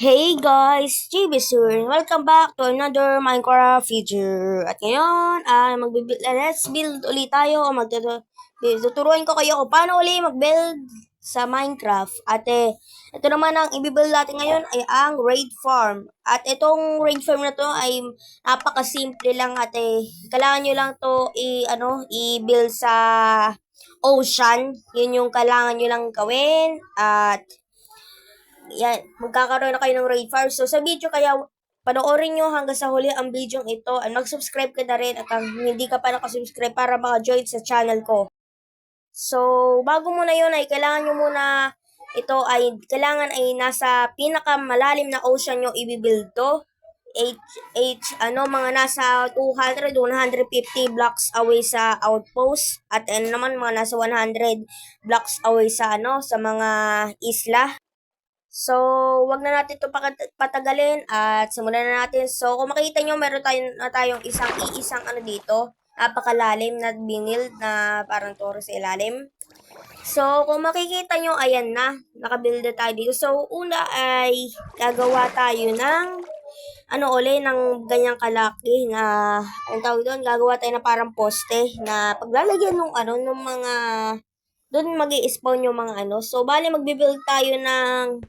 Hey guys, JB here. Welcome back to another Minecraft video. At ngayon, let's build ulit tayo. Tuturuan ko kayo kung paano ulit mag-build sa Minecraft. Ito naman ang i-build natin ngayon ay ang raid farm. At itong raid farm na to ay napaka-simple lang kailangan nyo lang to i-build sa ocean. Yun yung kailangan nyo lang gawin. At yan, magkakaroon na kayo ng raid fire. So, sa video kaya, panoorin nyo hanggang sa huli ang video ito. At mag-subscribe ka na rin at ang hindi ka pa nakasubscribe para maka-join sa channel ko. So, bago muna yun ay kailangan nyo muna, kailangan ay nasa pinakamalalim na ocean nyo i-build to. Mga nasa 200-150 blocks away sa outpost. At naman, mga nasa 100 blocks away sa mga isla. So, wag na natin ito patagalin at simulan na natin. So, kung makita nyo, meron tayong isang dito. Napakalalim na binild na parang toro sa ilalim. So, kung makikita nyo, ayan na. Nakabuild na tayo dito. So, una ay gagawa tayo ng ng ganyang kalaki na, ang tawag doon, gagawa tayo na parang poste na paglalagyan ng mga, doon mag-i-spawn yung mga So, bali magbibuild tayo ng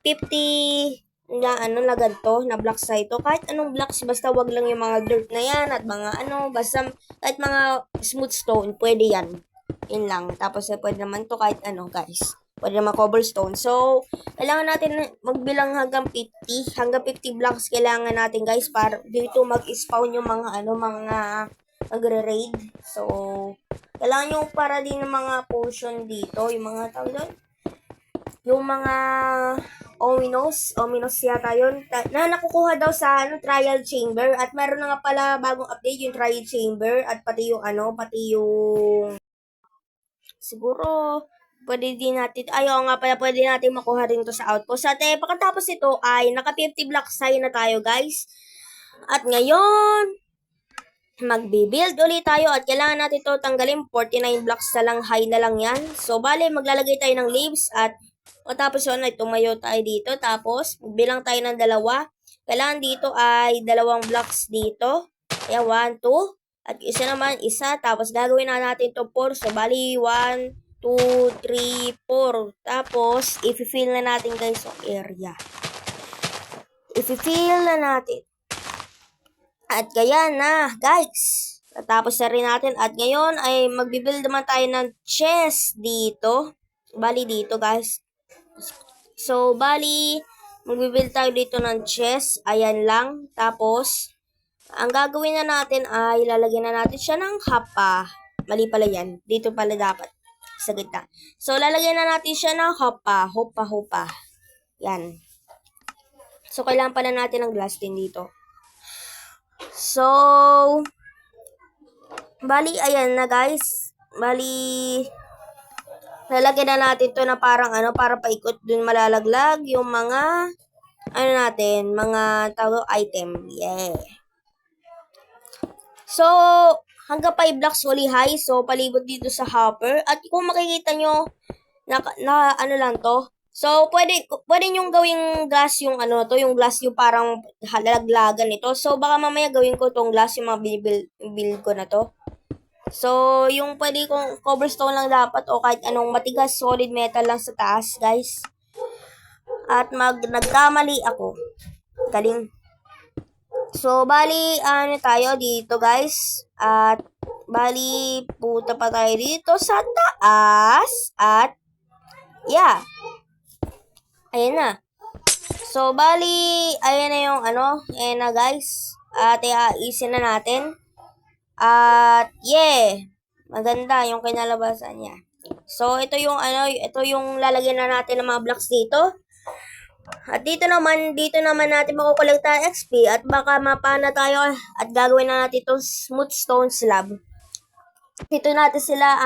50 na ganito, na blocks na ito. Kahit anong blocks, basta wag lang yung mga dirt na yan at mga basta kahit mga smooth stone, pwede yan. Yun lang. Tapos pwede naman to kahit guys. Pwede naman cobblestone. So, kailangan natin magbilang hanggang 50. Hanggang 50 blocks kailangan natin guys para dito mag-spawn yung mga mga magre-raid. So, kailangan nyo para din ng mga potion dito, yung mga tawag doon. Yung mga ominous yata yun, na nakukuha daw sa trial chamber. At meron na nga pala bagong update yung trial chamber at pati yung siguro pwede din natin, pwede natin makuha rin to sa outpost. At pagkatapos ito ay naka 50 blocks na tayo guys. At ngayon, magbi-build ulit tayo at kailangan natin to tanggalin. 49 blocks na lang, high na lang yan. So, bale, maglalagay tayo ng leaves at tapos yun ay tumayo tayo dito. Tapos, bilang tayo ng dalawa. Kailangan dito ay 2 blocks dito. Kaya 1, 2. At isa naman, isa. Tapos, gagawin na natin to 4. So, bali, 1, 2, 3, 4. Tapos, i-fill na natin guys yung area. I-fill na natin. At kaya na, guys. Tapos na rin natin. At ngayon ay magbibuild naman tayo ng chest dito. Bali dito, guys. So, bali, magbibuild tayo dito ng chest. Ayan lang. Tapos, ang gagawin na natin ay lalagyan na natin siya ng hapa. Mali pala yan. Dito pala dapat. Sa gitna. So, lalagyan na natin siya ng hapa. Hopa. Yan. So, kailangan pala natin ng glass din dito. So, bali, ayan na guys. Bali, lalagyan na natin to na parang para paikot dun malalaglag yung mga, mga item. Yeah. So, hanggang 5 blocks uli high. So, palibot dito sa hopper. At kung makikita nyo, lang to. So, pwede nyong gawing glass yung yung glass yung parang halaglagan nito. So, baka mamaya gawin ko tong glass yung mga build ko na to. So, yung pwede kong cobblestone lang dapat o kahit anong matigas solid metal lang sa taas, guys. At nagkamali ako. Galing. So, bali, tayo dito, guys. At, bali, puta pa tayo dito sa taas. At, yeah. Ayan na. So, bali, ayan na yung ayan na guys. At, isin na natin. At, yeah. Maganda yung kinalabasan niya. So, ito yung lalagyan na natin ng mga blocks dito. At dito naman natin makukolekta XP at baka mapana tayo at gagawin na natin itong smooth stone slab. Dito natin sila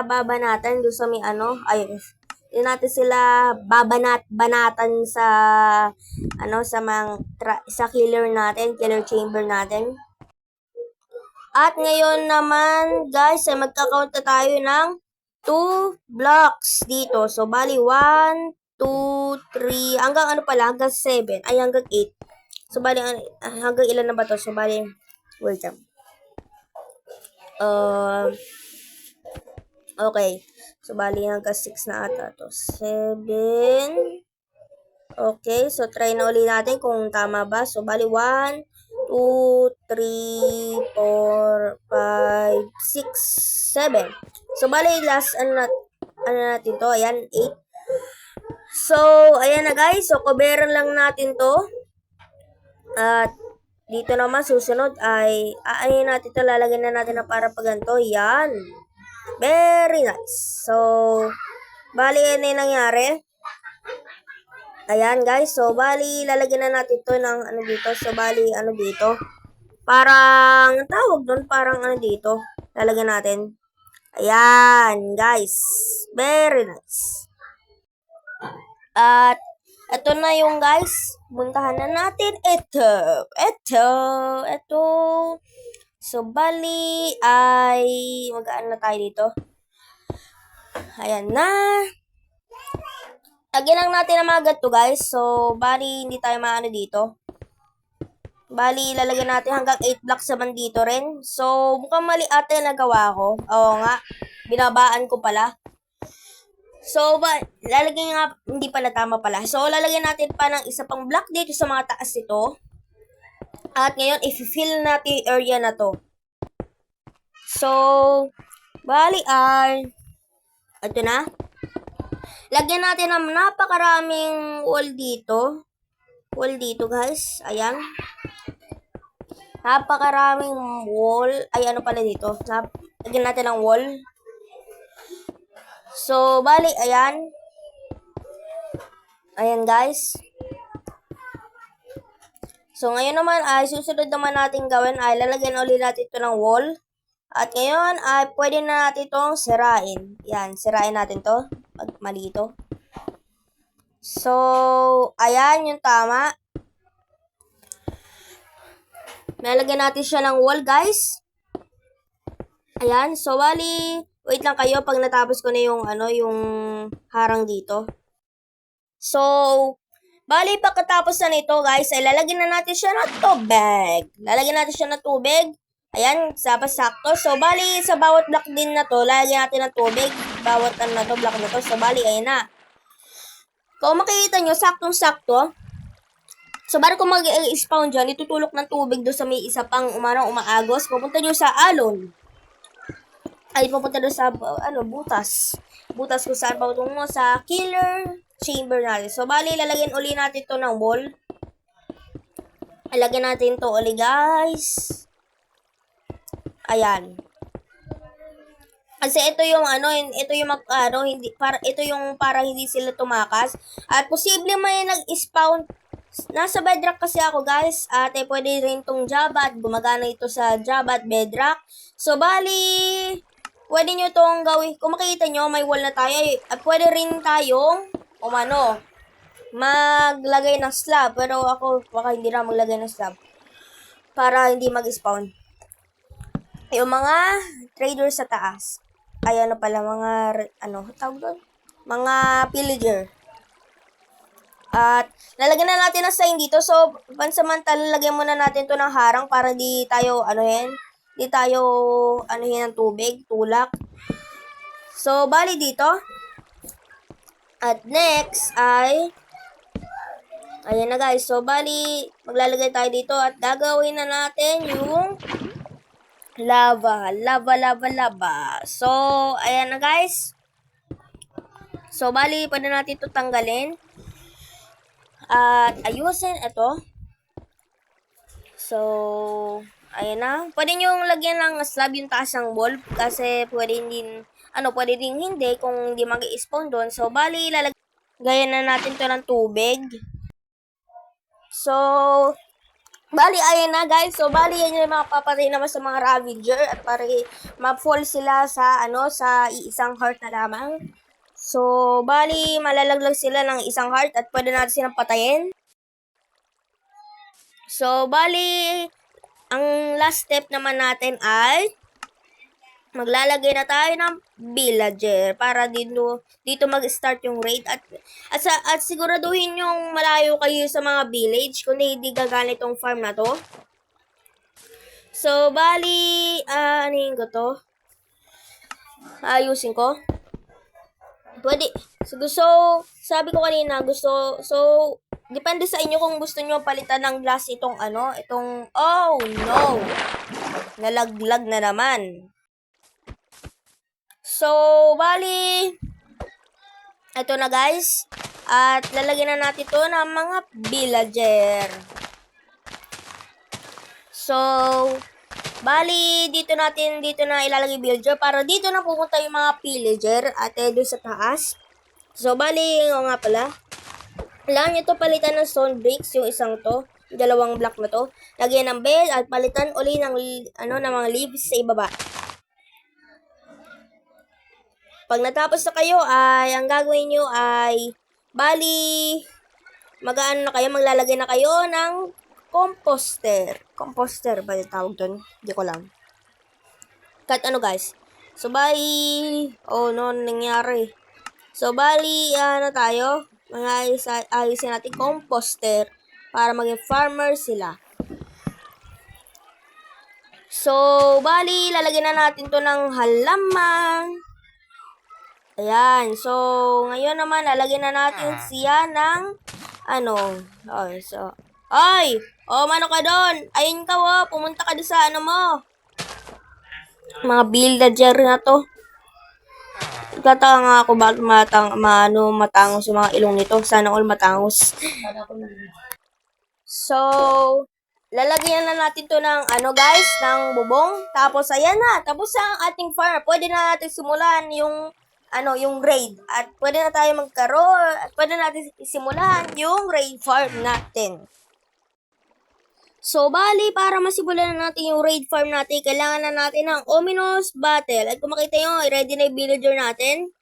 babanatan doon sa may Dito natin sila banatan sa sa killer chamber natin. At ngayon naman guys ay magka-count tayo ng 2 blocks dito. So bali 1, 2, 3, hanggang ano pala, hanggang 7, ay hanggang 8. So, bali, hanggang ilan na ba to? So, bali, wait lang. Okay. So, bali, hanggang 6 na ata to. 7. Okay, so try na ulit natin kung tama ba. So, bali, 1, 2, 3, 4, 5, 6, 7. So, bali, last, ano natin to? Ayan, 8. So, ayan na guys. So, coveran lang natin to. At, dito naman, susunod ay, aayin natin to. Lalagyan na natin na para pag ganito. Yan. Very nice. So, bali, yan na yung nangyari. Ayan guys, so bali lalagyan na natin to ng ano dito. So bali ano dito. Parang tawag doon, parang ano dito. Lalagyan natin. Ayan guys. Very nice. At ito na yung guys. Buntahan na natin ito. Ito. So bali ay mag-ano na tayo dito. Ayan na. Lagyan lang natin ng mga ganito guys. So, bali, hindi tayo maano dito. Bali, lalagyan natin hanggang 8 blocks naman dito rin. So, mukhang mali ata yung nagawa ko. Oo nga. Binabaan ko pala. So, lalagyan nga, hindi pala tama pala. So, lalagyan natin pa ng isa pang block dito sa mga taas nito. At ngayon, i-fill natin yung area na to. So, bali ay, ito na. Lagyan natin ng napakaraming wall dito. Wall dito guys. Ayan. Napakaraming wall. Ay, ano pala dito? Lagyan natin ng wall. So, bali, ayan. Ayan guys. So, ngayon naman ay susunod naman natin gawin ay lalagyan ulit natin ito ng wall. At ngayon ay pwede na natin itong sirain. Yan, sirain natin to. Pag mali ito. So, ayan yung tama. Nalagyan natin siya ng wall, guys. Ayan. So, bali, wait lang kayo pag natapos ko na yung, yung harang dito. So, bali, pagkatapos na nito, guys, ay lalagyan na natin siya ng tubig. Lalagyan natin siya ng tubig. Ayan, sakto. So, bali, sa bawat block din na to, lalagyan natin ng tubig. Bawat na to, block na to. So, bali, ayan na. Kung makikita nyo, saktong-sakto. So, bago kung mag-spawn dyan, itutulok ng tubig doon sa may isa pang umaagos. Pupunta nyo sa alon. Ay, pupunta doon sa, butas. Butas kung saan patungo sa killer chamber natin. So, bali, lalagyan uli natin to ng wall. Lalagyan natin to uli, guys. Ayan. Kasi ito yung ito yung para hindi sila tumakas. At posible may nag-spawn. Nasa bedrock kasi ako guys. At pwede rin tong Java at gumagana ito sa Java at bedrock. So bali, pwede nyo tong gawin. Kung makikita nyo, may wall na tayo. At pwede rin tayong maglagay ng slab. Pero ako baka hindi na maglagay ng slab. Para hindi mag-spawn. Yung mga traders sa taas. Ay, mga, tawag doon? Mga pillager. At, lalagyan na natin ng sign dito. So, pansamantala, lagyan muna natin to ng harang para di tayo, ng tubig, tulak. So, bali dito. At next ay, ayan na guys. So, bali, maglalagay tayo dito at gagawin na natin yung lava. So, ayan na guys. So, bali, pwede natin ito tanggalin. At ayusin ito. So, ayan na. Pwede nyo lagyan ng slab yung taas ng wall. Kasi pwede din hindi kung hindi mag-i-spawn doon. So, bali, lalagyan na natin to ng tubig. So, bali, ayan na guys. So, bali, yan yung mapapatay naman sa mga Ravager at para ma-fall sila sa, sa isang heart na lamang. So, bali, malalaglag sila ng isang heart at pwede natin silang patayin. So, bali, ang last step naman natin ay maglalagay na tayo ng villager para dito mag-start yung raid at siguraduhin yung malayo kayo sa mga village kundi hindi gagamit tong farm na to. So, bali, anihin ko to. Ayusin ko. Pwede. So, sabi ko kanina, depende sa inyo kung gusto nyo palitan ng glass oh no! Nalaglag na naman. So, bali, ito na guys. At lalagyan na natin to ng mga villager. So, bali, dito na ilalagay villager para dito na pupunta yung mga villager at doon sa taas. So, bali, nga pala. Kailangan nyo to palitan ng stone bricks, yung isang to, yung dalawang block na to. Lagyan ng bed at palitan uli ng mga leaves sa ibaba. Pag natapos na kayo ang gagawin nyo ay, bali, maglalagay na kayo ng composter. Composter ba yung tawag doon? Hindi ko lang. Kahit guys. So, bali, nangyari. So, bali, tayo? Ayusin natin composter para maging farmer sila. So, bali, lalagyan na natin to ng halaman. Ayan. So, ngayon naman, lalagyan na natin siya ng, ay! Mano ka doon? Ayun ka, pumunta ka doon sa mo. Mga villager na to. Nagtataka nga ako bakit matangos yung mga ilong nito. Sana all matangos. So, lalagyan na natin to ng guys, ng bubong. Tapos, ayan na. Tapos ang ating farm. Pwede na natin simulan yung raid. At pwede na tayo magkaroon. At pwede natin simulan yung raid farm natin. So, bali, para masimulan na natin yung raid farm natin, kailangan na natin ng ominous battle. At kung makita nyo, ready na yung villager natin.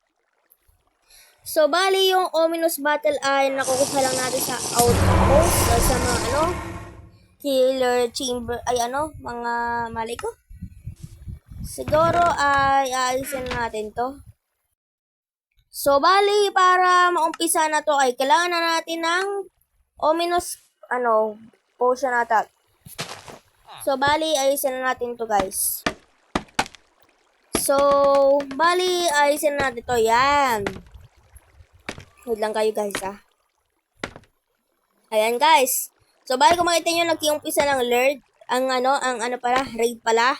So, bali, yung ominous battle ay nakukuha lang natin sa outpost. Sa mga, killer chamber, mga mali ko. Siguro ay aalisin natin to. So, bali, para maumpisa na to ay kailangan na natin ng ominous, potion attack. So, bali, ayusin na natin to guys. So, bali, ayusin na natin to. Yan. Wait lang kayo guys, Ayan guys. So, bali, kung makita nyo, nagkiumpisa ng raid pala.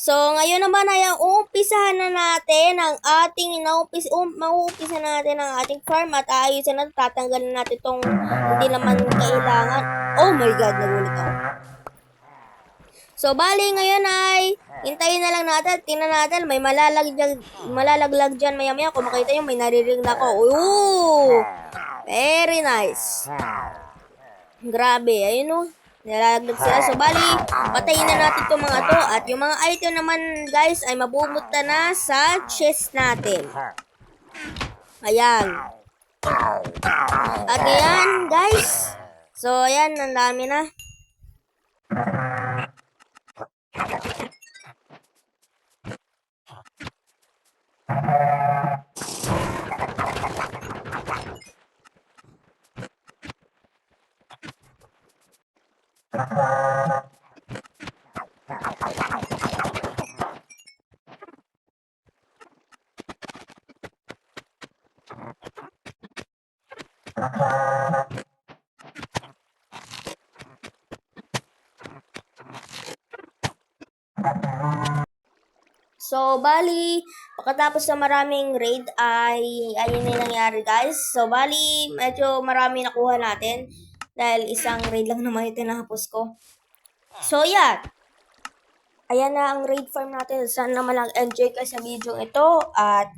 So, ngayon naman ay uumpisahan na natin ang ating farm at ayusin na, tatanggalin natin itong hindi naman kailangan. Oh my god, nagulit ako. So, bali ngayon ay hintayin na lang natin, tingnan natin, may malalaglag dyan maya-maya. Kung makita nyo, may naririnig na ako. Ooh! Very nice. Grabe, ayun nilalaglag sila. So, bali, patayin na natin itong mga to. At yung mga item naman, guys, ay mabumunta na sa chest natin. Ayan. At ayan, guys. So, ayan, ang dami na. So, bali, pagkatapos ng maraming raid ay ayun na nangyari guys. So, bali, medyo marami nakuha natin dahil isang raid lang naman ito tinapos ko. So, yeah. Ayan na ang raid farm natin. Sana naman enjoy kayo sa video ito at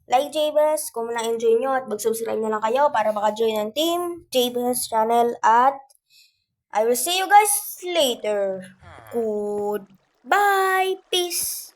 like JBS kung na-enjoy nyo at mag-subscribe na lang kayo para maka-join ng team JBS channel at I will see you guys later. Goodbye. Peace.